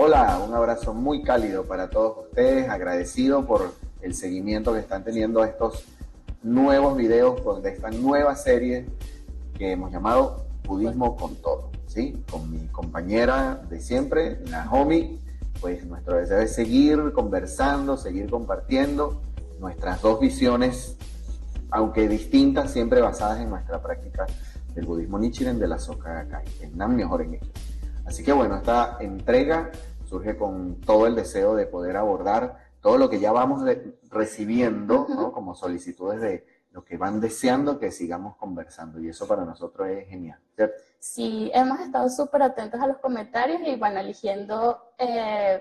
Hola, un abrazo muy cálido para todos ustedes, agradecido por el seguimiento que están teniendo a estos nuevos videos de esta nueva serie que hemos llamado Budismo con Todo, ¿sí? Con mi compañera de siempre, Naomi, pues nuestro deseo es seguir conversando, seguir compartiendo nuestras dos visiones, aunque distintas, siempre basadas en nuestra práctica del budismo Nichiren de la Soka Gakkai, el Nam Myoho Renge Kyo. Así que bueno, esta entrega surge con todo el deseo de poder abordar todo lo que ya vamos recibiendo, ¿no? Como solicitudes de lo que van deseando que sigamos conversando, y eso para nosotros es genial, ¿cierto? Sí, hemos estado súper atentos a los comentarios y bueno, eligiendo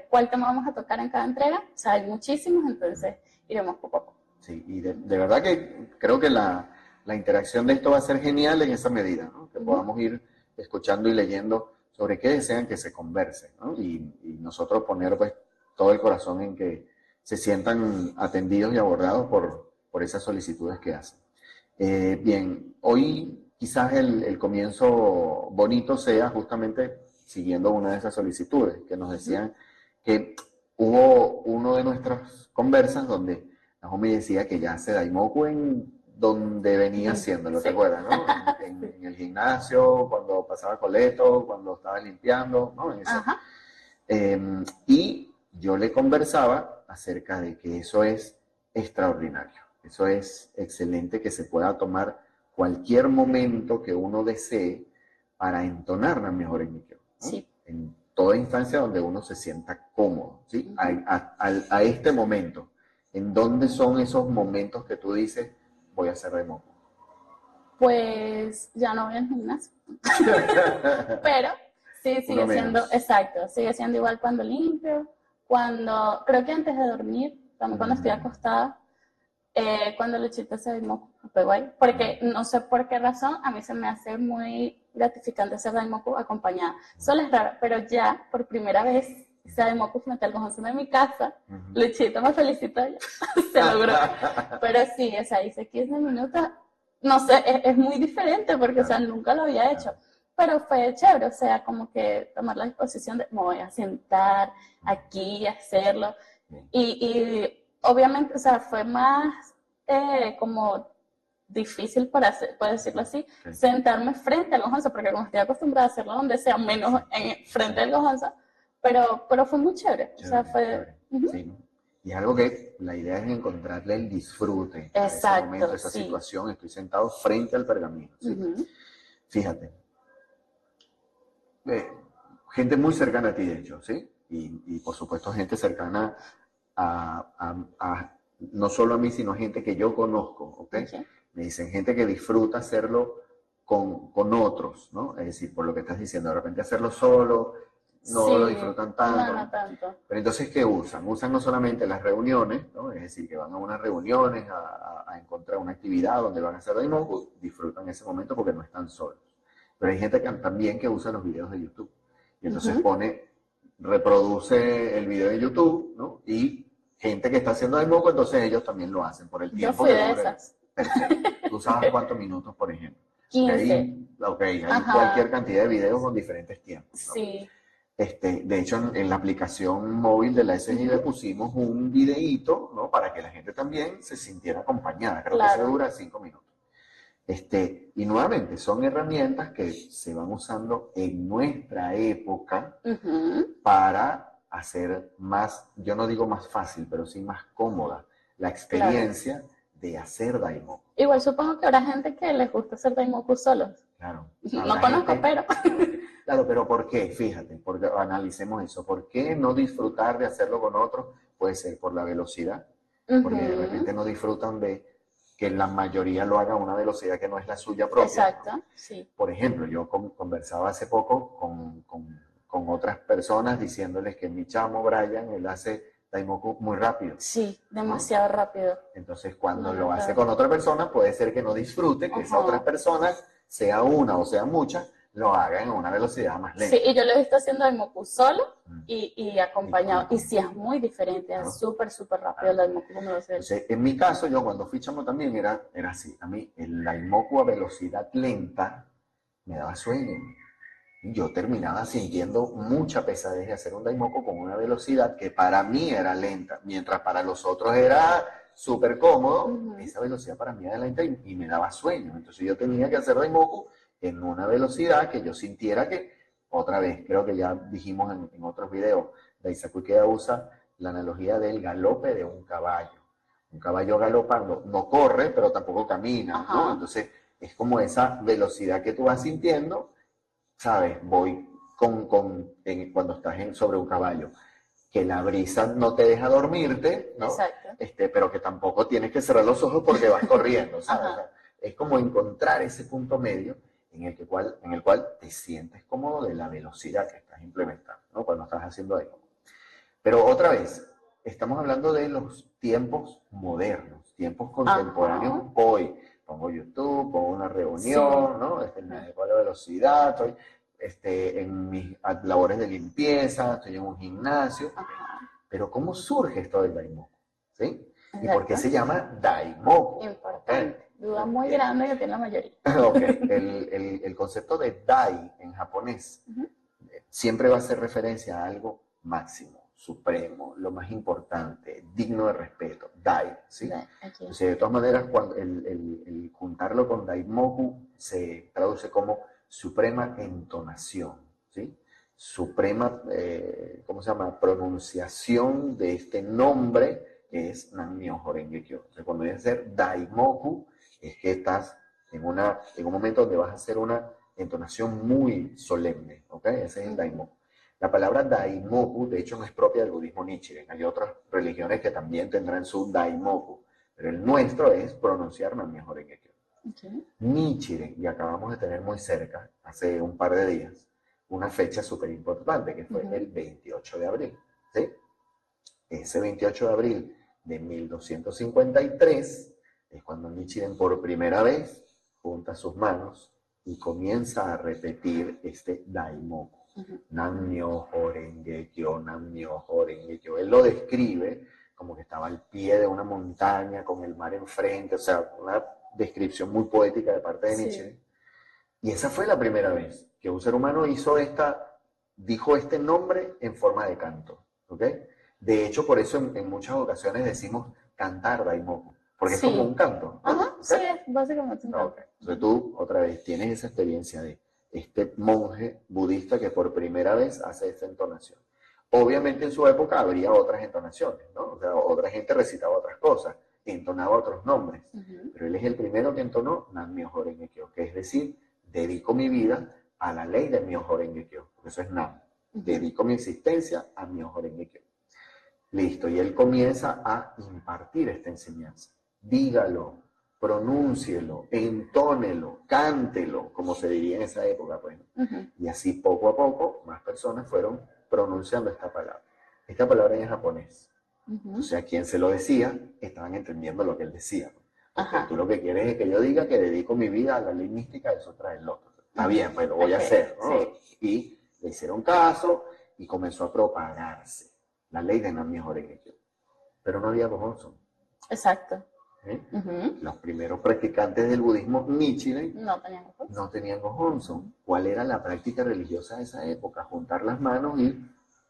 cuál tema vamos a tocar en cada entrega. O sea, hay muchísimos, entonces iremos poco a poco. Sí, y de verdad que creo que la interacción de esto va a ser genial en esa medida, ¿no? Que podamos ir escuchando y leyendo sobre qué desean que se converse, ¿no? Y nosotros poner pues todo el corazón en que se sientan atendidos y abordados por esas solicitudes que hacen. Bien, hoy quizás el comienzo bonito sea justamente siguiendo una de esas solicitudes que nos decían que hubo uno de nuestras conversas donde Naomi decía que ya hace Daimoku en donde venía haciéndolo, ¿te acuerdas, no? En el gimnasio, cuando pasaba coleto, cuando estaba limpiando, ¿no? Eso. Y yo le conversaba acerca de que eso es extraordinario, eso es excelente, que se pueda tomar cualquier momento que uno desee para entonar la mejor en Kyo, ¿no? Sí. En toda instancia donde uno se sienta cómodo, ¿sí? A este momento. ¿En dónde son esos momentos que tú dices, voy a hacer remoto? Pues ya no voy al gimnasio. Pero sí, sigue siendo, exacto, sigue siendo igual cuando limpio, cuando, creo que antes de dormir, también cuando estoy acostada, cuando Luchito se Daimoku, me pego ahí, porque no sé por qué razón, a mí se me hace muy gratificante hacer Daimoku acompañada. Solo es raro, pero ya, por primera vez, hice Daimoku frente al conjunto de mi casa, Luchito me felicitó, se logró. Pero sí, o sea, hice 15 minutos, no sé, es muy diferente, porque, o sea, nunca lo había hecho. Pero fue chévere, o sea, como que tomar la disposición de, me voy a sentar aquí, hacerlo. Y obviamente, o sea, fue más como difícil, por decirlo así, sentarme frente al gojonzo, porque como estoy acostumbrada a hacerlo donde sea, menos frente al gojonzo, pero fue muy chévere. O sea, fue... Sí. Y es algo que la idea es encontrarle el disfrute a ese momento, a esa situación. Estoy sentado frente al pergamino, ¿sí? Fíjate. Gente muy cercana a ti, de hecho, ¿sí? Y por supuesto gente cercana a no solo a mí, sino gente que yo conozco, ¿ok? Me dicen gente que disfruta hacerlo con otros, ¿no? Es decir, por lo que estás diciendo, de repente hacerlo solo, no lo disfrutan tanto. No tanto. Pero entonces, ¿qué usan? Usan no solamente las reuniones, ¿no? Es decir, que van a unas reuniones a encontrar una actividad donde van a hacer Daimoku, disfrutan ese momento porque no están solos. Pero hay gente que también que usa los videos de YouTube. Y entonces reproduce el video de YouTube, ¿no? Y gente que está haciendo Daimoku, entonces ellos también lo hacen por el tiempo. Yo fui de esas. Perfecto. ¿Tú sabes cuántos minutos, por ejemplo? 15. Hay cualquier cantidad de videos con diferentes tiempos, ¿no? Sí. De hecho, en la aplicación móvil de la SGB pusimos un videíto, ¿no? Para que la gente también se sintiera acompañada. Creo que eso dura 5 minutos. Y nuevamente, son herramientas que se van usando en nuestra época para hacer más, yo no digo más fácil, pero sí más cómoda la experiencia de hacer Daimoku. Igual supongo que habrá gente que les gusta hacer Daimoku solos. Claro. No conozco, pero... Claro, pero ¿por qué? Fíjate, porque analicemos eso. ¿Por qué no disfrutar de hacerlo con otros? Puede ser por la velocidad, porque de repente no disfrutan de que la mayoría lo haga a una velocidad que no es la suya propia. Exacto, ¿no? sí. Por ejemplo, yo conversaba hace poco con otras personas diciéndoles que mi chamo Brian, él hace Daimoku muy rápido. Sí, demasiado rápido. Entonces, cuando lo hace con otra persona, puede ser que no disfrute que esa otra persona, sea una o sea muchas, lo hagan a una velocidad más lenta. Sí, y yo lo he visto haciendo Daimoku solo y acompañado. Y sí, es muy diferente, es súper, súper rápido el Daimoku como lo hace él. Entonces, en mi caso, yo cuando fui chamo también era así. A mí el Daimoku a velocidad lenta me daba sueño. yo terminaba sintiendo mucha pesadez de hacer un daimoku con una velocidad que para mí era lenta, mientras para los otros era súper cómodo, esa velocidad para mí era lenta y me daba sueño. Entonces yo tenía que hacer daimoku en una velocidad que yo sintiera que, otra vez, creo que ya dijimos en otros videos, Daisaku Ikeda usa la analogía del galope de un caballo. Un caballo galopando no corre, pero tampoco camina, ¿no? Entonces es como esa velocidad que tú vas sintiendo, ¿sabes? Voy cuando estás sobre un caballo, que la brisa no te deja dormirte, ¿no? Exacto. Pero que tampoco tienes que cerrar los ojos porque vas corriendo, ¿sabes? O sea, es como encontrar ese punto medio en el cual te sientes cómodo de la velocidad que estás implementando, ¿no? Cuando estás haciendo algo. Pero otra vez, estamos hablando de los tiempos modernos, tiempos contemporáneos hoy. Pongo YouTube, pongo una reunión, ¿no? Me adecuo a la velocidad, estoy en mis labores de limpieza, estoy en un gimnasio. Pero ¿cómo surge esto del Daimoku? ¿Sí? ¿Y por qué se llama Daimoku? Importante. Duda muy grande que tiene la mayoría. Ok, el concepto de Dai en japonés siempre va a hacer referencia a algo máximo, supremo, lo más importante, digno de respeto, Dai, ¿sí? Entonces, de todas maneras, cuando el juntarlo con Daimoku se traduce como suprema entonación, ¿sí? Suprema, ¿cómo se llama? Pronunciación de este nombre que es Nammyoho Renge Kyo. Entonces, cuando viene a ser Daimoku, es que estás en un momento donde vas a hacer una entonación muy solemne, ¿ok? Ese es el Daimoku. La palabra Daimoku, de hecho, no es propia del budismo Nichiren. Hay otras religiones que también tendrán su Daimoku, pero el nuestro es pronunciar Nammyoho Renge Kyo. Nichiren, y acabamos de tener muy cerca, hace un par de días, una fecha súper importante, que fue el 28 de abril, ¿sí? Ese 28 de abril de 1253 es cuando Nichiren por primera vez junta sus manos y comienza a repetir este Daimoku. Nammyoho Renge Kyo, Nammyoho Renge Kyo. Él lo describe como que estaba al pie de una montaña con el mar enfrente, o sea, una descripción muy poética de parte de Nichiren. Y esa fue la primera vez que un ser humano dijo este nombre en forma de canto, ¿ok? De hecho, por eso en muchas ocasiones decimos cantar Daimoku, porque es como un canto, ¿no? Ajá, ¿okay? Sí, es básicamente un canto. Okay. Entonces tú, otra vez, tienes esa experiencia de este monje budista que por primera vez hace esta entonación. Obviamente en su época habría otras entonaciones, ¿no? O sea, otra gente recitaba otras cosas, entonaba otros nombres, pero él es el primero que entonó Nammyoho Renge Kyo, que es decir, dedico mi vida a la ley de Myoho Renge Kyo, porque eso es Nam. Dedico mi existencia a Myoho Renge Kyo. Listo, y él comienza a impartir esta enseñanza. Dígalo, pronúncielo, entónelo, cántelo, como se diría en esa época, pues. Y así poco a poco más personas fueron pronunciando esta palabra. Esta palabra en japonés. O sea, quien se lo decía, estaban entendiendo lo que él decía. Porque tú lo que quieres es que yo diga que dedico mi vida a la ley mística, eso trae el otro. Está bien, pues lo voy a hacer, ¿no? Sí. Y le hicieron caso y comenzó a propagarse la ley de Nammyoho Renge Kyo. Pero no había Gohonzon. Exacto. ¿Eh? Los primeros practicantes del budismo Nichiren no tenían Gohonzon. ¿Cuál era la práctica religiosa de esa época? Juntar las manos y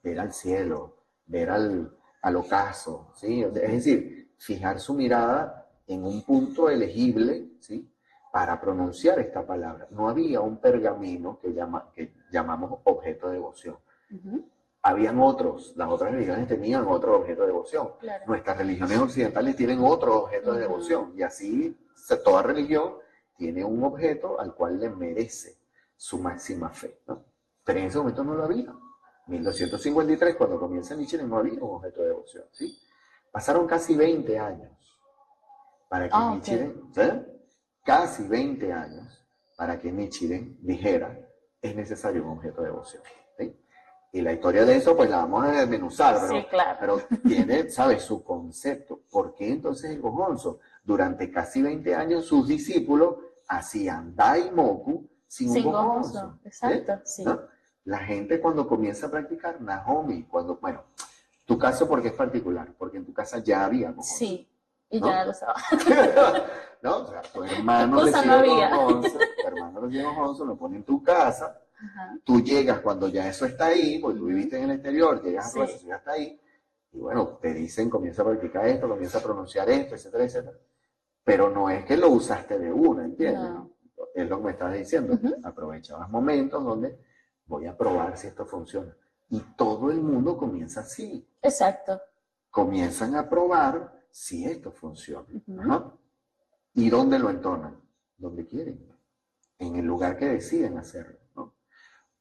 ver al cielo, ver al ocaso, ¿sí? Es decir, fijar su mirada en un punto elegible, ¿sí? Para pronunciar esta palabra. No había un pergamino que llamamos objeto de devoción. Habían otros, las otras religiones tenían otro objeto de devoción. Claro. Nuestras religiones occidentales tienen otro objeto de devoción. Y así toda religión tiene un objeto al cual le merece su máxima fe, ¿no? Pero en ese momento no lo había. 1253, cuando comienza Nichiren, no había un objeto de devoción, ¿sí? Pasaron casi 20 años para que Nichiren, ¿sí? Casi 20 años para que Nichiren dijera, es necesario un objeto de devoción, ¿sí? Y la historia de eso, pues la vamos a desmenuzar, pero tiene, ¿sabes? Su concepto. ¿Por qué entonces el Gohonzon? Durante casi 20 años sus discípulos hacían Daimoku sin un Gohonzon. Exacto, sí. ¿No? La gente cuando comienza a practicar Nahomi, bueno, tu caso porque es particular, porque en tu casa ya había Gohonzon. Sí, y ¿no? Ya no lo usaba. ¿No? O sea, tu hermano recibe Gohonzon, lo pone en tu casa, Ajá. Tú llegas cuando ya eso está ahí, porque tú viviste en el exterior, llegas a tu Sí. casa, ya está ahí, y bueno, te dicen, comienza a practicar esto, comienza a pronunciar esto, etcétera, etcétera. Pero no es que lo usaste de una, ¿entiendes? No. Es lo que me estás diciendo. Ujú. Aprovechabas momentos donde voy a probar si esto funciona. Y todo el mundo comienza así. Exacto. Comienzan a probar si esto funciona. Ujú. Ajá. ¿Y dónde lo entonan? Donde quieren, en el lugar que deciden hacerlo, ¿no?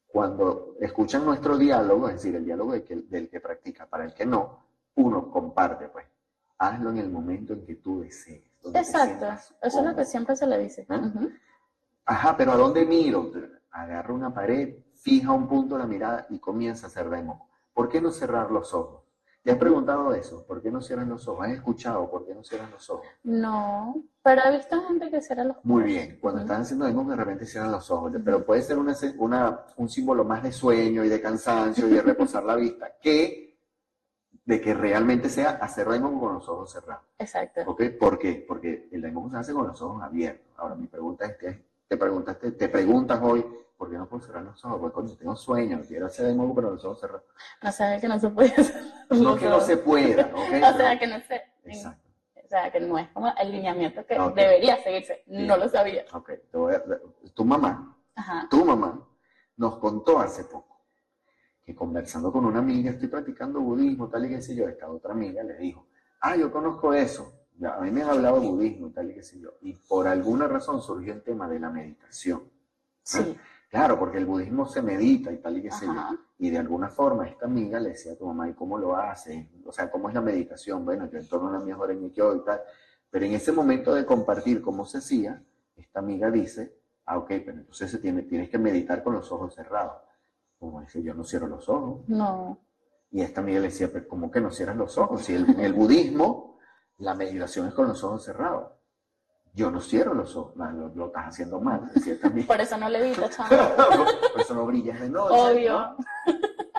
Cuando escuchan nuestro diálogo, es decir, el diálogo del que practica para el que no, uno comparte, pues, hazlo en el momento en que tú desees, donde te Exacto. sientas Eso es lo que cómodo. siempre se le dice. ¿Eh? Ujú. Ajá, pero ¿a dónde miro? Agarra una pared, fija un punto la mirada y comienza a hacer demo. ¿Por qué no cerrar los ojos? ¿Te has preguntado eso? ¿Por qué no cierran los ojos? ¿Has escuchado por qué no cierran los ojos? No, pero he visto gente que cierra los Muy ojos. bien, cuando Ujú. están haciendo demo de repente cierran los ojos, Ujú. pero puede ser un símbolo más de sueño y de cansancio y de reposar la vista que de que realmente sea hacer demo con los ojos cerrados. Exacto. ¿Ok? ¿Por qué? Porque el demo se hace con los ojos abiertos. Ahora mi pregunta es que te preguntas hoy, ¿por qué no puedo cerrar los ojos? Pues coño, tengo sueño, quiero hacer demo con los ojos cerrados. No sabe que no se puede hacer No los que no ojos. se pueda, ¿ok? O sea, que no sé. Exacto. O sea, que no es como el lineamiento que Ok. debería seguirse. Bien. No lo sabía. Ok, tu mamá Ajá. nos contó hace poco que conversando con una amiga, estoy practicando budismo, tal y qué sé yo, esta otra amiga le dijo, yo conozco eso, ya, a mí me han hablado de budismo, tal y qué sé yo, y por alguna razón surgió el tema de la meditación. Sí. Claro, porque el budismo se medita y tal y qué sé yo, Ajá. y de alguna forma esta amiga le decía a tu mamá, ¿y cómo lo hace? O sea, ¿cómo es la meditación? Bueno, yo en torno a la mejor en Nikyo y tal, pero en ese momento de compartir cómo se hacía, esta amiga dice, ok, pero entonces tienes que meditar con los ojos cerrados. Como dice, yo no cierro los ojos. No. Y esta amiga le decía, pero ¿cómo que no cierras los ojos? Si en el budismo la meditación es con los ojos cerrados. Yo no cierro los ojos, lo estás haciendo mal, decía esta amiga. Por eso no levita, chamo. Por eso no brillas de noche. Obvio. ¿No?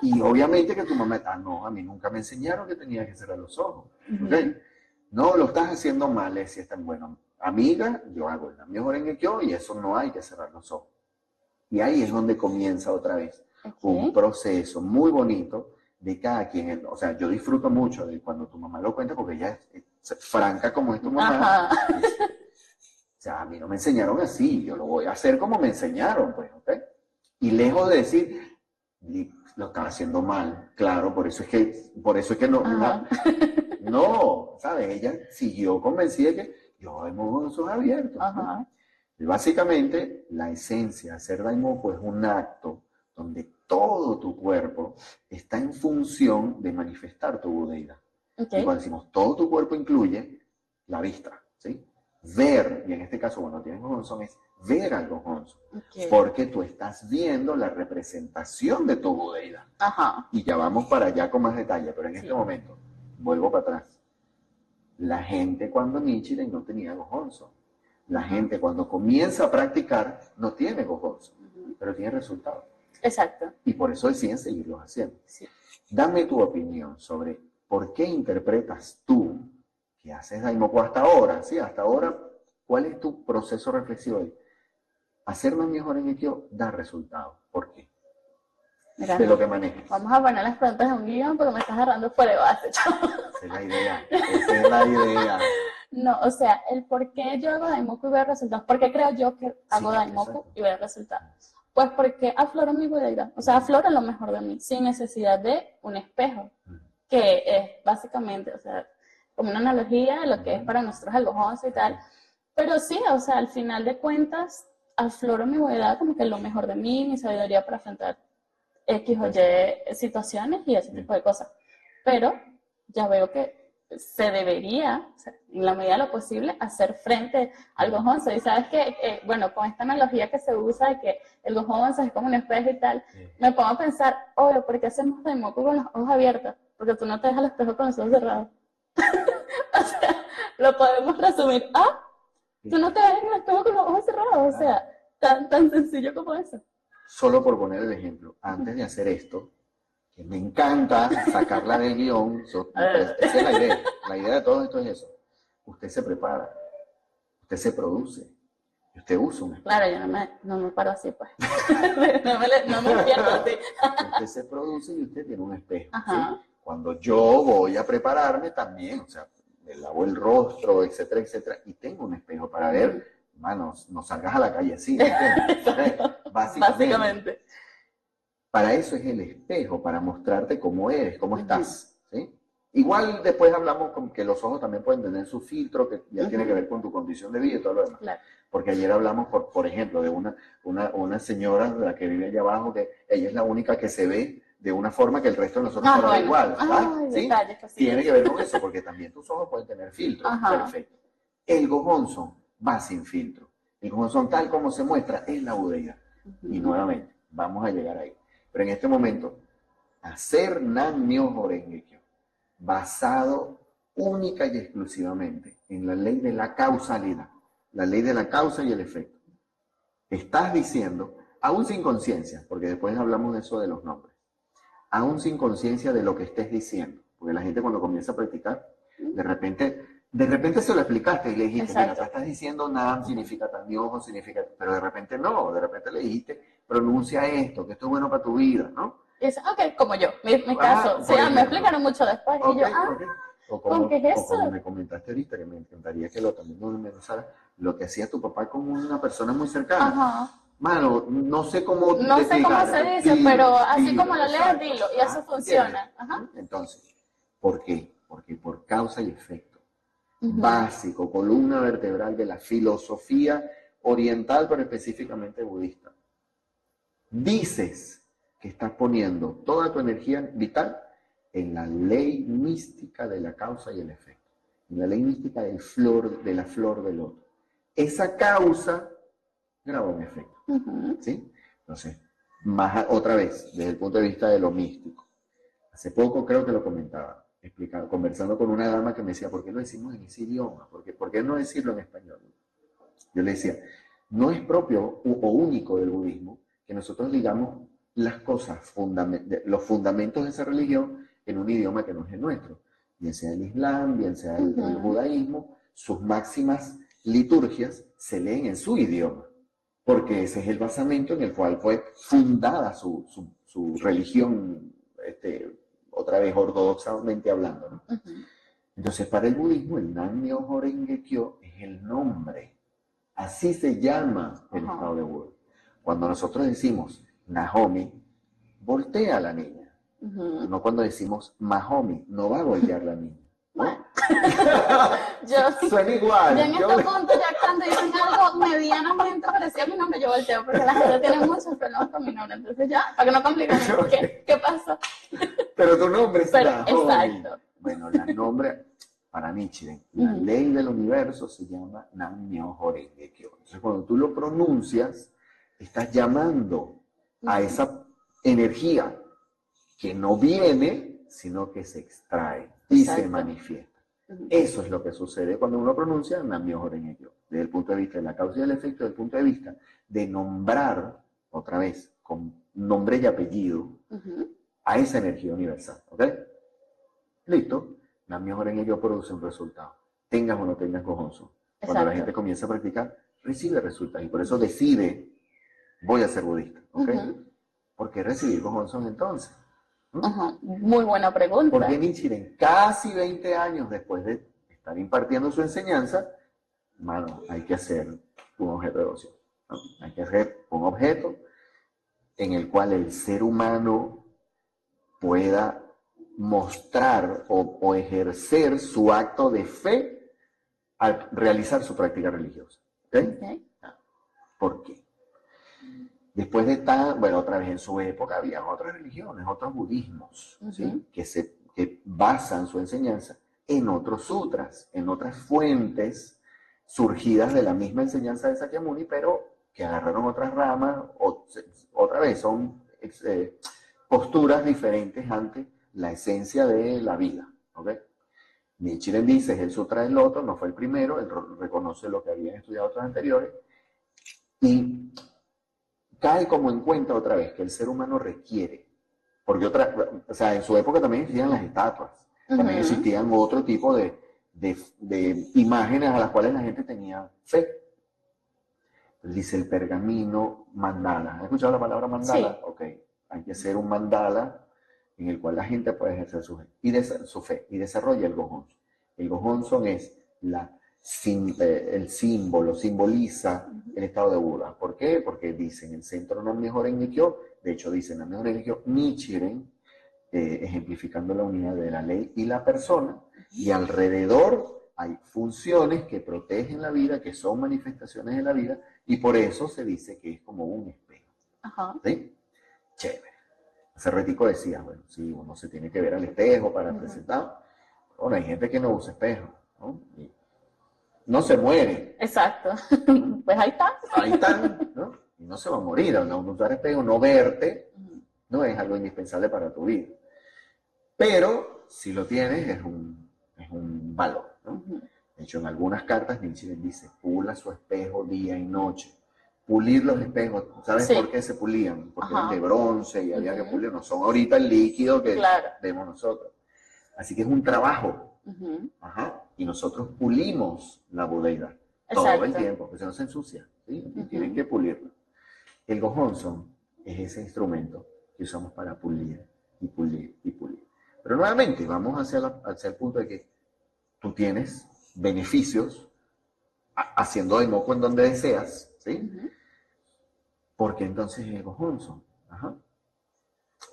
Y obviamente que tu mamá, no, a mí nunca me enseñaron que tenía que cerrar los ojos. ¿Okay? No, lo estás haciendo mal, le decía tan bueno. Amiga, yo hago la mejor en el yo y eso no hay que cerrar los ojos. Y ahí es donde comienza otra vez un proceso muy bonito de cada quien. O sea, yo disfruto mucho de cuando tu mamá lo cuenta porque ella es franca como es tu mamá. O sea, a mí no me enseñaron así, yo lo voy a hacer como me enseñaron, pues, ¿ok? Y lejos de decir, lo estaba haciendo mal, claro, por eso es que no, no, ¿sabes? Ella siguió convencida de que yo hago con los ojos abiertos. ¿No? Y básicamente, la esencia de hacer Daimoku es un acto donde todo tu cuerpo está en función de manifestar tu budeidad. Y cuando decimos todo tu cuerpo incluye la vista, ¿sí? Ver, y en este caso, bueno, tienes Gohonzon, es ver al Gohonzon. Porque tú estás viendo la representación de tu budeidad. Y ya vamos para allá con más detalle, pero en este momento, vuelvo para atrás. La gente cuando Nichiren no tenía Gohonzon. La gente cuando comienza a practicar no tiene Gohonzon, pero tiene resultados. Exacto. Y por eso deciden seguirlos haciendo. Sí. Dame tu opinión sobre por qué interpretas tú que haces Daimoku hasta ahora, ¿sí? Hasta ahora, ¿cuál es tu proceso reflexivo ahí? Hacerlo mejor en Ikkyo da resultados. ¿Por qué? Mira, de lo que manejes. Vamos a poner las preguntas en un guión porque me estás agarrando fuera de base, chavo. Esa es la idea. Esa es la idea. No, o sea, el por qué yo hago Daimoku y veo resultados. ¿Por qué creo yo que hago Daimoku y veo resultados? Pues porque afloro mi budeidad. O sea, aflora lo mejor de mí sin necesidad de un espejo. Que es básicamente, o sea, como una analogía de lo que es para nosotros el Gohonzon y tal. Pero sí, o sea, al final de cuentas, afloro mi budeidad como que lo mejor de mí, mi sabiduría para afrontar X o Y situaciones y ese tipo de cosas. Pero ya veo que se debería, o sea, en la medida de lo posible, hacer frente al Gohonzon. Y sabes que, bueno, con esta analogía que se usa de que el Gohonzon es como un espejo y tal, me pongo a pensar, obvio, ¿por qué hacemos Daimoku con los ojos abiertos? Porque tú no te dejas al espejo con los ojos cerrados. O sea, lo podemos resumir. Tú no te ves en el espejo con los ojos cerrados. O sea, tan sencillo como eso. Solo por poner el ejemplo, antes de hacer esto, que me encanta sacarla del guión, esa es la idea. La idea de todo esto es eso. Usted se prepara, usted se produce, Y usted usa un espejo. Claro, yo no me paro así, pues. No me despierto así. Usted se produce y usted tiene un espejo. Ajá. ¿Sí? Cuando yo voy a prepararme también, o sea, me lavo el rostro, etcétera, etcétera, y tengo un espejo para ver, manos, no salgas a la calle así, ¿me entiendes? Básicamente. Para eso es el espejo, para mostrarte cómo eres, cómo estás, ¿sí? Igual después hablamos con que los ojos también pueden tener su filtro, que ya tiene que ver con tu condición de vida y todo lo demás. Claro. Porque ayer hablamos, por ejemplo, de una señora de la que vive allá abajo, que ella es la única que se ve de una forma que el resto de nosotros no ve igual, ¿verdad? ¿Sí? Detalles, Tiene que ver con eso, porque también tus ojos pueden tener filtro. Perfecto. El Gohonzon va sin filtro. El Gohonzon tal como se muestra es la Budeidad. Y nuevamente, vamos a llegar ahí. Pero en este momento, hacer Nam-myoho Renge Kyo, basado única y exclusivamente en la ley de la causalidad, la ley de la causa y el efecto. Estás diciendo, aún sin conciencia, porque después hablamos de eso de los nombres, aún sin conciencia de lo que estés diciendo, porque la gente cuando comienza a practicar, de repente se lo explicaste y le dijiste, mira, tú estás diciendo Nam significa Tam-myoho, significa, pero de repente no, de repente le dijiste, pronuncia esto, que esto es bueno para tu vida, ¿no? Y dice, ok, como yo, mi caso, sí, me explicaron mucho después, y yo, ¿qué es eso? O como me comentaste ahorita, que me encantaría que también me mencionara, lo que hacía tu papá con una persona muy cercana. Ajá. Mano, no sé cómo se dice, pero así como lo lees, dilo, y eso funciona. Ajá. Entonces, ¿por qué? Porque por causa y efecto. Básico, columna vertebral de la filosofía oriental, pero específicamente budista. Dices que estás poniendo toda tu energía vital en la ley mística de la causa y el efecto, en la ley mística de la flor del loto. Esa causa graba un efecto, ¿sí? Entonces, otra vez, desde el punto de vista de lo místico. Hace poco creo que lo comentaba, conversando con una dama que me decía, ¿por qué lo decimos en ese idioma? ¿Por qué no decirlo en español? Yo le decía, no es propio o único del budismo que nosotros digamos las cosas, los fundamentos de esa religión en un idioma que no es el nuestro. Bien sea el Islam, bien sea el judaísmo, sus máximas liturgias se leen en su idioma, porque ese es el basamento en el cual fue fundada su religión, otra vez ortodoxamente hablando, ¿no? Entonces, para el budismo, el Nam-myoho Renge Kyo es el nombre. Así se llama el estado de Buda. Cuando nosotros decimos Nahomi, voltea a la niña. No cuando decimos Mahomi, no va a voltear la niña. ¿No? Suena igual. Yo en este punto, ya cuando dicen algo medianamente parecido a mi nombre, yo volteo, porque la gente tiene muchos problemas con mi nombre. Entonces ya, para que no compliquen, ¿qué pasa? Pero tu nombre es Nahomi. Exacto. Bueno, el nombre, para Nichiren, la ley del universo se llama Nam-myoho Renge Kyo. Entonces, cuando tú lo pronuncias, estás llamando a esa energía que no viene, sino que se extrae y se manifiesta. Eso es lo que sucede cuando uno pronuncia Nam-myoho Renge Kyo. Desde el punto de vista de la causa y el efecto, desde el punto de vista de nombrar, otra vez, con nombre y apellido, a esa energía universal. ¿Ok? Listo. Nam-myoho Renge Kyo produce un resultado. Tengas o no tengas Gohonzon. Cuando la gente comienza a practicar, recibe resultados. Y por eso decide, voy a ser budista. ¿Ok? ¿Por qué recibir Gohonzon entonces? Muy buena pregunta. Porque Nichiren, casi 20 años después de estar impartiendo su enseñanza, mano, hay que hacer un objeto de devoción, ¿no? Hay que hacer un objeto en el cual el ser humano pueda mostrar o ejercer su acto de fe al realizar su práctica religiosa. ¿Okay? ¿Por qué? Después de bueno, otra vez en su época había otras religiones, otros budismos, ¿sí? que basan su enseñanza en otros sutras, en otras fuentes surgidas de la misma enseñanza de Sakyamuni, pero que agarraron otras ramas, otra vez son posturas diferentes ante la esencia de la vida. ¿Okay? Nichiren dice, es el sutra del loto, no fue el primero, él reconoce lo que habían estudiado otros anteriores, y cae como en cuenta otra vez que el ser humano requiere, porque o sea, en su época también existían las estatuas, también existían otro tipo de imágenes a las cuales la gente tenía fe. Dice el pergamino mandala. ¿Has escuchado la palabra mandala? Sí. Ok. Hay que hacer un mandala en el cual la gente puede ejercer su fe y desarrolla el gojonson. El gojonson es el símbolo, simboliza el estado de Buda. ¿Por qué? Porque dicen el centro no mejor en Nikyo, de hecho dicen la mejor en Nikyo, Nichiren, ejemplificando la unidad de la ley y la persona, y alrededor hay funciones que protegen la vida, que son manifestaciones de la vida, y por eso se dice que es como un espejo. Ajá. ¿Sí? Chévere. Hace ratico decía, bueno, sí, uno se tiene que ver al espejo para presentar. Bueno, hay gente que no usa espejo, ¿no? Y no se muere. Exacto. Pues ahí está. Ahí está, ¿no? Y no se va a morir. No usar espejo, no verte, no es algo indispensable para tu vida. Pero si lo tienes, es un valor, ¿no? De hecho, en algunas cartas Nietzsche dice, pula su espejo día y noche. Pulir los espejos, ¿sabes por qué se pulían? Porque eran de bronce y había que pulir, no son ahorita el líquido que vemos nosotros. Así que es un trabajo. Y nosotros pulimos la budeidad todo el tiempo, porque si no se ensucia, ¿sí? Y tienen que pulirlo. El gojonson es ese instrumento que usamos para pulir y pulir y pulir. Pero nuevamente, vamos hacia el punto de que tú tienes beneficios haciendo daimoku en donde deseas, ¿sí? Porque entonces el gojonson.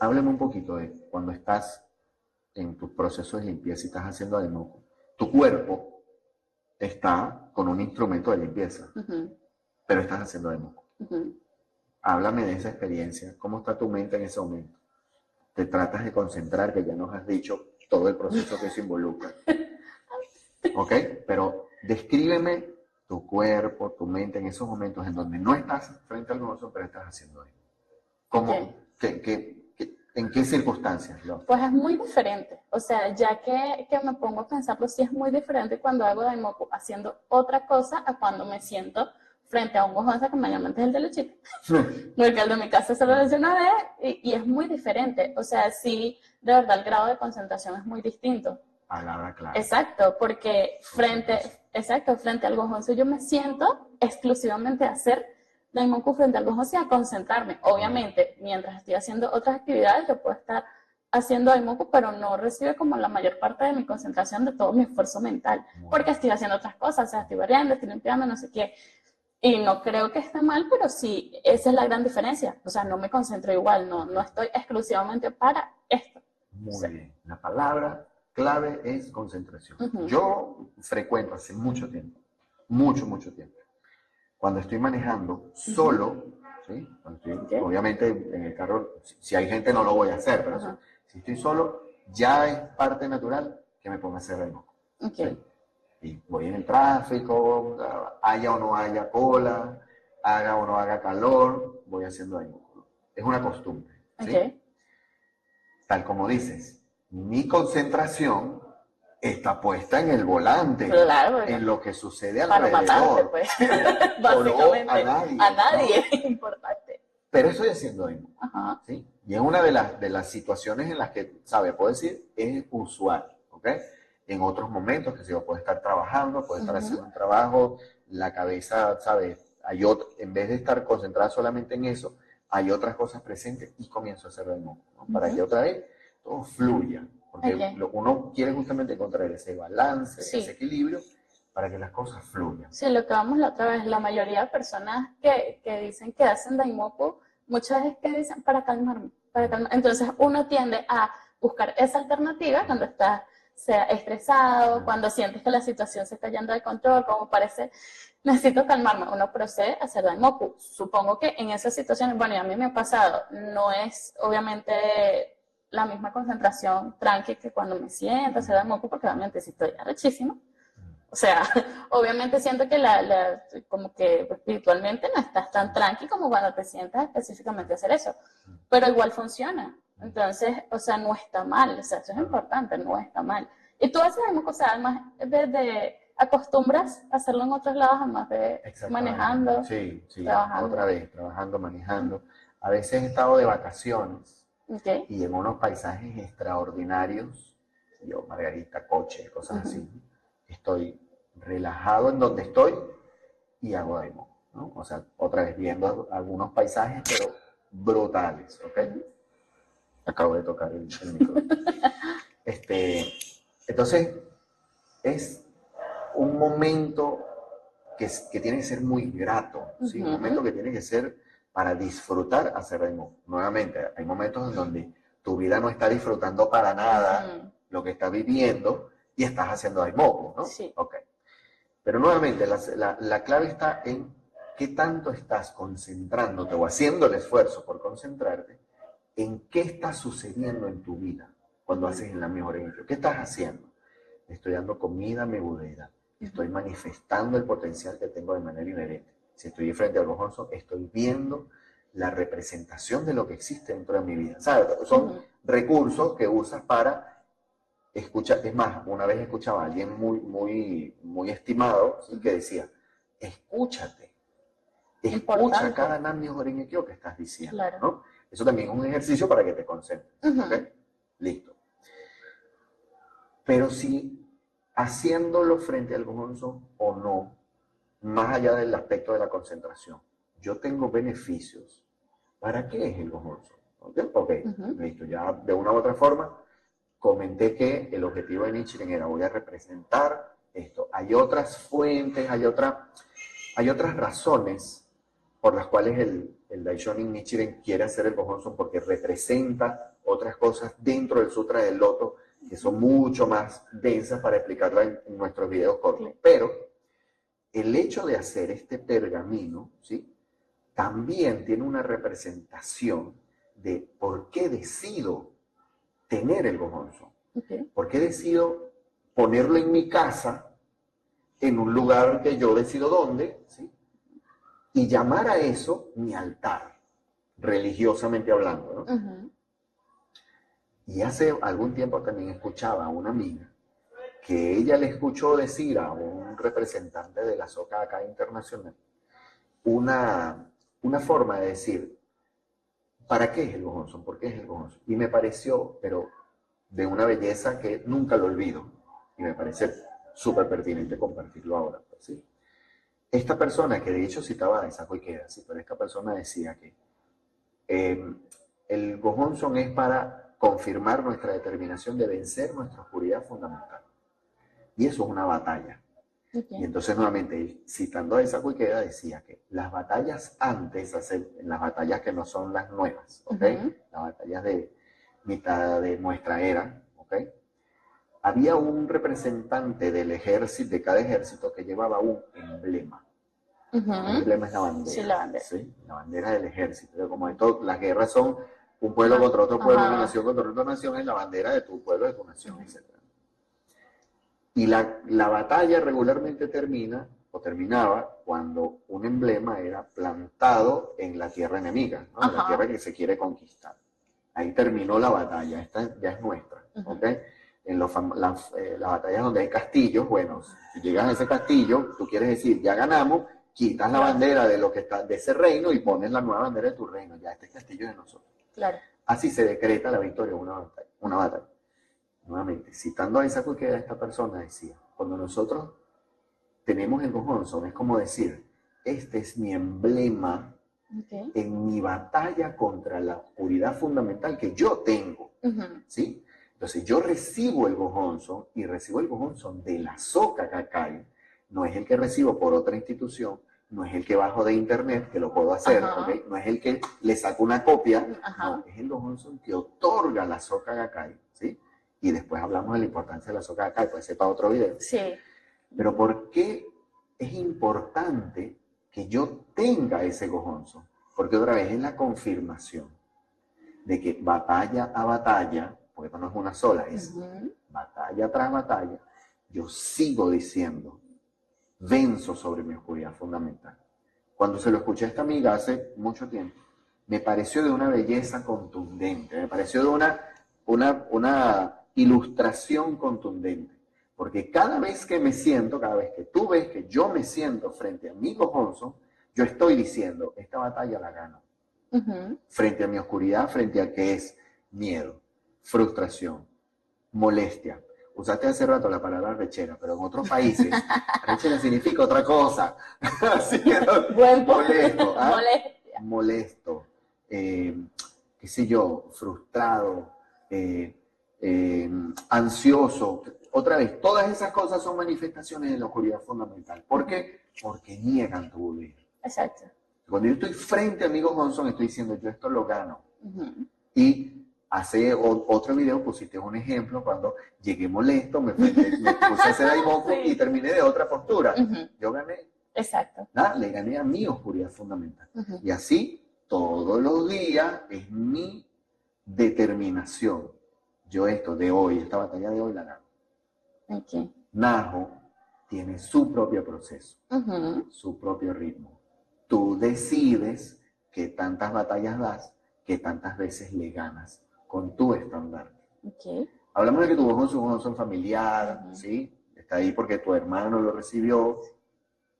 Háblame un poquito de cuando estás en tus procesos de limpieza y estás haciendo daimoku. Tu cuerpo está con un instrumento de limpieza, pero estás haciendo daimoku. Háblame de esa experiencia. ¿Cómo está tu mente en ese momento? Te tratas de concentrar, que ya nos has dicho todo el proceso que se involucra. ¿Ok? Pero descríbeme tu cuerpo, tu mente en esos momentos en donde no estás frente al gozo, pero estás haciendo daimoku. ¿Cómo? ¿En qué circunstancias? Pues es muy diferente. O sea, ya que me pongo a pensarlo, sí es muy diferente cuando hago daimoku haciendo otra cosa a cuando me siento frente a un gojonza que mayormente es el de Luchita. Porque el de mi casa solo lo hice una vez y es muy diferente. O sea, sí, de verdad el grado de concentración es muy distinto. Palabra clara. Exacto, porque frente al gojonza yo me siento exclusivamente a hacer daimoku frente al gojonza y a concentrarme. Obviamente, mientras estoy haciendo otras actividades, yo puedo estar haciendo daimoku, pero no recibe como la mayor parte de mi concentración, de todo mi esfuerzo mental, porque estoy haciendo otras cosas, o sea, estoy barriendo, estoy limpiando, no sé qué. Y no creo que esté mal, pero sí, esa es la gran diferencia. O sea, no me concentro igual, no estoy exclusivamente para esto. Muy bien. La palabra clave es concentración. Yo frecuento hace mucho tiempo, mucho tiempo. Cuando estoy manejando solo, ¿sí? Obviamente en el carro, si hay gente no lo voy a hacer, pero si estoy solo, ya es parte natural que me ponga a hacer daimoku. ¿Sí? Y voy en el tráfico, haya o no haya cola, haga o no haga calor, voy haciendo daimoku. Es una costumbre. ¿Sí? Tal como dices, mi concentración está puesta en el volante, claro, en lo que sucede para alrededor. Matarte, pues. Básicamente. A nadie. ¿No? Importante. Pero estoy haciendo daimoku. ¿Sí? Y es una de las situaciones en las que, ¿sabe? Puedo decir, es usual. ¿Ok? En otros momentos, que si yo puedo estar trabajando, puedo estar haciendo un trabajo, la cabeza, ¿sabes? En vez de estar concentrada solamente en eso, hay otras cosas presentes y comienzo a hacer daimoku, ¿no? Para que otra vez todo fluya. Porque uno quiere justamente encontrar ese balance, ese equilibrio, para que las cosas fluyan. Sí, lo que vamos la otra vez, la mayoría de personas que dicen que hacen daimoku, muchas veces que dicen para calmarme, Entonces uno tiende a buscar esa alternativa cuando estás sea estresado, cuando sientes que la situación se está yendo de control, como parece, necesito calmarme, uno procede a hacer daimoku. Supongo que en esas situaciones, bueno, y a mí me ha pasado, no es obviamente la misma concentración tranqui que cuando me siento a hacer daimoku, porque obviamente si estoy arrechísimo, o sea, obviamente siento que como que espiritualmente no estás tan tranqui como cuando te sientas específicamente a hacer eso, pero igual funciona. Entonces, o sea, no está mal, o sea, eso es importante, no está mal. Y tú haces daimoku, o sea, además acostumbras a hacerlo en otros lados, además de manejando. Sí, trabajando. Otra vez, trabajando, manejando. A veces he estado de vacaciones y en unos paisajes extraordinarios, yo, Margarita, coche, cosas así, estoy relajado en donde estoy y hago daimoku. ¿no? O sea, otra vez viendo algunos paisajes, pero brutales, ¿ok? Acabo de tocar el micrófono. Entonces, es un momento que tiene que ser muy grato, ¿sí? Un momento que tiene que ser para disfrutar hacer ritmo. Nuevamente, hay momentos en donde tu vida no está disfrutando para nada lo que estás viviendo y estás haciendo daimoku, ¿no? Sí. Ok. Pero nuevamente, la clave está en qué tanto estás concentrándote o haciendo el esfuerzo por concentrarte en qué está sucediendo en tu vida cuando haces en la mejor ejemplo. ¿Qué estás haciendo? Estoy dando comida a mi bodega. Estoy manifestando el potencial que tengo de manera inherente. Si estoy frente al gojonzo, estoy viendo la representación de lo que existe dentro de mi vida. ¿Sabes? Son recursos que usas para escuchar. Es más, una vez escuchaba a alguien muy estimado, ¿sí? Que decía, escúchate. Escucha cada Nam Myoho-renge-kyo que estás diciendo. Claro. ¿No? Eso también es un ejercicio para que te concentres. ¿Okay? Listo. Pero si haciéndolo frente al gojonzo o no, más allá del aspecto de la concentración, yo tengo beneficios. ¿Para qué es el gojonzo? Ok, listo. Ya de una u otra forma comenté que el objetivo de Nichiren era voy a representar esto. Hay otras fuentes, hay otras razones por las cuales el Daishonin Nichiren quiere hacer el gojonzo, porque representa otras cosas dentro del Sutra del Loto que son mucho más densas para explicarla en nuestros videos cortos. Pero el hecho de hacer este pergamino, ¿sí? También tiene una representación de por qué decido tener el gojonzo. ¿Por qué decido ponerlo en mi casa, en un lugar que yo decido dónde, ¿sí? Y llamar a eso mi altar, religiosamente hablando, ¿no? Y hace algún tiempo también escuchaba a una amiga que ella le escuchó decir a un representante de la Soka acá internacional una forma de decir, ¿para qué es el gojonzo? ¿Por qué es el gojonzo? Y me pareció, pero de una belleza que nunca lo olvido, y me parece súper pertinente compartirlo ahora, ¿sí? Esta persona, que de hecho citaba a Isako Ikeda, ¿sí? Pero esta persona decía que el gojonzo es para confirmar nuestra determinación de vencer nuestra oscuridad fundamental. Y eso es una batalla. Y entonces nuevamente, citando a Isako Ikeda, decía que las batallas antes, las batallas que no son las nuevas, ¿ok? Las batallas de mitad de nuestra era, ¿ok? Había un representante del ejército, de cada ejército, que llevaba un emblema. El emblema es la bandera. Sí, la bandera. ¿Sí? La bandera del ejército. Pero como esto, las guerras son un pueblo contra otro pueblo, una nación contra otra nación, es la bandera de tu pueblo, de tu nación, etc. Y la batalla regularmente termina, o terminaba, cuando un emblema era plantado en la tierra enemiga, ¿no? En la tierra que se quiere conquistar. Ahí terminó la batalla, esta ya es nuestra, ¿ok? En las batallas donde hay castillos, bueno, si llegas a ese castillo, tú quieres decir, ya ganamos, quitas la bandera de lo que está de ese reino y pones la nueva bandera de tu reino, ya este castillo es de nosotros. Claro. Así se decreta la victoria de una batalla. Nuevamente, citando a Isako Ikeda, esta persona decía, cuando nosotros tenemos el gojonzo, es como decir, este es mi emblema en mi batalla contra la oscuridad fundamental que yo tengo, ¿sí? Entonces yo recibo el gojonzo y recibo el gojonzo de la Soka Gakkai, no es el que recibo por otra institución, no es el que bajo de internet, que lo puedo hacer, ¿okay? No es el que le saco una copia, no, es el gojonzo que otorga la Soka Gakkai, ¿sí? Y después hablamos de la importancia de la Soka Gakkai, puede ser para otro video. Sí. Pero ¿por qué es importante que yo tenga ese gojonzo? Porque otra vez es la confirmación de que batalla a batalla, porque esto no es una sola, es batalla tras batalla, yo sigo diciendo, venzo sobre mi oscuridad fundamental. Cuando se lo escuché a esta amiga hace mucho tiempo, me pareció de una belleza contundente, me pareció de una ilustración contundente. Porque cada vez que me siento, cada vez que tú ves que yo me siento frente a mi gojonzo, yo estoy diciendo, esta batalla la gano. Frente a mi oscuridad, frente a que es miedo, frustración, molestia, usaste hace rato la palabra rechera, pero en otros países rechera significa otra cosa. Así que molesto, ¿ah? Molesto, qué sé yo, frustrado, ansioso. Otra vez, todas esas cosas son manifestaciones de la oscuridad fundamental. ¿Por qué? Porque niegan tu vivir. Exacto. Cuando yo estoy frente a Amigo Johnson, estoy diciendo, yo esto lo gano. Y hace otro video pusiste un ejemplo cuando llegué molesto, me puse a hacer Daimoku y terminé de otra postura. Yo gané. Exacto. Le gané a mi oscuridad fundamental. Y así, todos los días, es mi determinación. Yo esto de hoy, esta batalla de hoy la gano. Okay. Najo tiene su propio proceso, su propio ritmo. Tú decides qué tantas batallas das, qué tantas veces le ganas con tu estandarte. Okay. Hablamos de que tu bojón es un bojón familiar, ¿sí? Está ahí porque tu hermano lo recibió,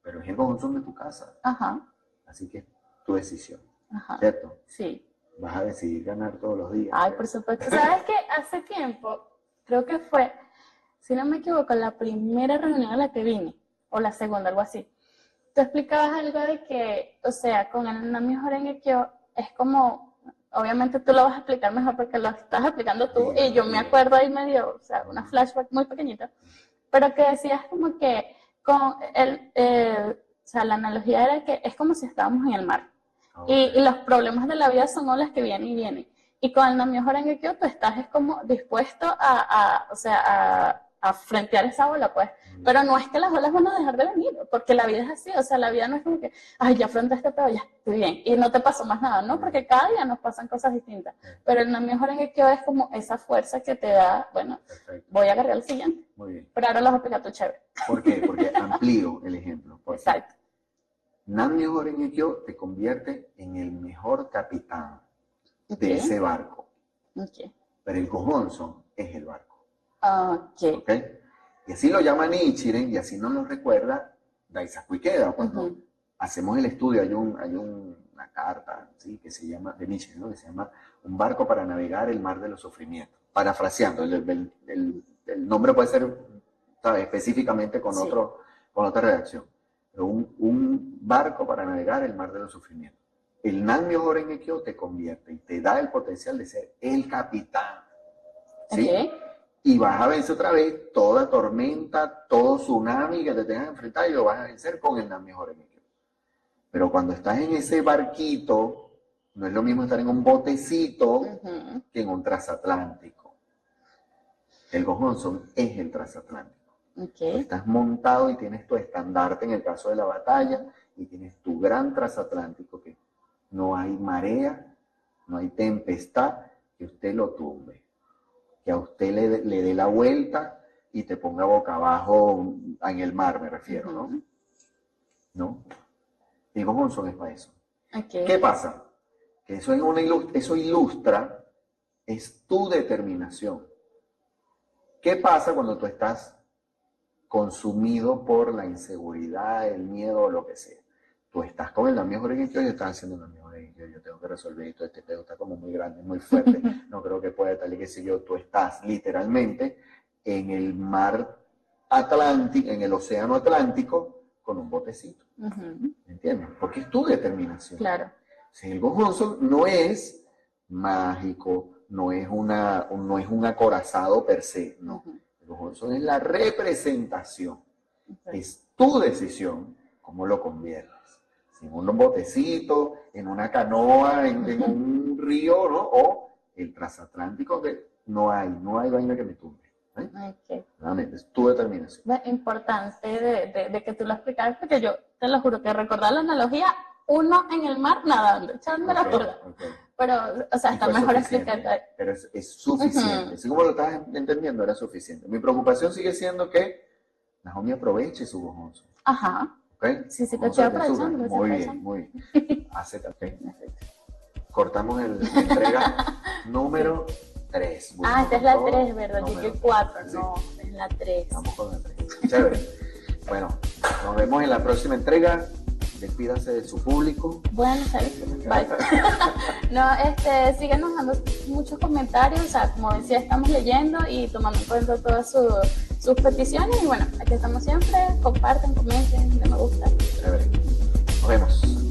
pero es el bojón de tu casa. Así que es tu decisión, ¿cierto? Sí. Vas a decidir ganar todos los días. Ay, por supuesto. ¿Sabes qué? Hace tiempo, creo que fue, si no me equivoco, la primera reunión a la que vine, o la segunda, algo así. Tú explicabas algo de que, o sea, con el Nami Horengekyo es como, obviamente tú lo vas a explicar mejor porque lo estás explicando tú, y yo me acuerdo ahí medio, o sea, una flashback muy pequeñita, pero que decías como que con o sea, la analogía era que es como si estábamos en el mar, y los problemas de la vida son olas que vienen y vienen, y con el Nami Horengekyo tú estás es como dispuesto o sea, a frentear esa ola, pues. Pero no es que las olas van a dejar de venir, porque la vida es así, o sea, la vida no es como que, ay, ya afronté este pedo, ya estoy bien, y no te pasó más nada, ¿no? Porque cada día nos pasan cosas distintas. Pero el Nami Horengekyo es como esa fuerza que te da, bueno, voy a agarrar el siguiente. Muy bien. Pero ahora lo vas a explicar tú, chévere. ¿Por qué? Porque amplío el ejemplo. Exacto. Nami Horengekyo te convierte en el mejor capitán de ese barco. Pero el Gohonzon es el barco. ¿Okay? Y así lo llama Nichiren y así nos lo recuerda Daisaku Ikeda. Cuando hacemos el estudio hay una carta, ¿sí? Que se llama, de Nichiren, ¿no? Que se llama Un barco para navegar el mar de los sufrimientos. Parafraseando, el nombre puede ser, ¿sabes? Específicamente con otra redacción. Pero un barco para navegar el mar de los sufrimientos. El Nanmyo Horengekyo te convierte y te da el potencial de ser el capitán. ¿Sí? Y vas a vencer otra vez toda tormenta, todo tsunami que te tengas que enfrentar y lo vas a vencer con el Nanmyo Horengekyo. Pero cuando estás en ese barquito, no es lo mismo estar en un botecito que en un transatlántico. El Gohonzon es el transatlántico. Estás montado y tienes tu estandarte en el caso de la batalla y tienes tu gran transatlántico que no hay marea, no hay tempestad que usted lo tumbe. Que a usted le dé la vuelta y te ponga boca abajo en el mar, me refiero, ¿no? ¿No? Y Gohonzon es para eso. ¿Qué pasa? Que eso ilustra, es tu determinación. ¿Qué pasa cuando tú estás consumido por la inseguridad, el miedo o lo que sea? Tú estás con el Nami Horengekyo y estás haciendo el Nami Horengekyo. Yo tengo que resolver esto, este pedo está como muy grande, muy fuerte, no creo que pueda tal y que sé yo. Tú estás literalmente en el mar Atlántico, en el océano Atlántico, con un botecito. ¿Me entiendes? Porque es tu determinación. Claro. Si el Gohonzon no es mágico, no es un acorazado per se, no. El Gohonzon es la representación. Es tu decisión cómo lo conviertes. En un botecito, en una canoa, en un río, ¿no? O el transatlántico, que no hay vaina que me tumbe. Realmente, es tu determinación. Es importante de que tú lo explicaras, porque yo te lo juro que recordar la analogía, uno en el mar nadando, echándome la cuerda. Pero, o sea, está mejor explicado. Pero es suficiente. Así como lo estás entendiendo, era suficiente. Mi preocupación sigue siendo que Naomi aproveche su Gohonzon. ¿Okay? Sí, te estoy aprovechando. Muy bien. Cortamos la entrega número 3. Esta es la 3, ¿verdad? Dije 4, no, es la 3. Vamos con la 3. Chévere. Bueno, nos vemos en la próxima entrega. despídase de su público. Bueno, bye. No, síguenos dando muchos comentarios, o sea, como decía, estamos leyendo y tomando en cuenta todas sus peticiones y bueno, aquí estamos siempre, comparten, comenten, me gusta. Nos vemos.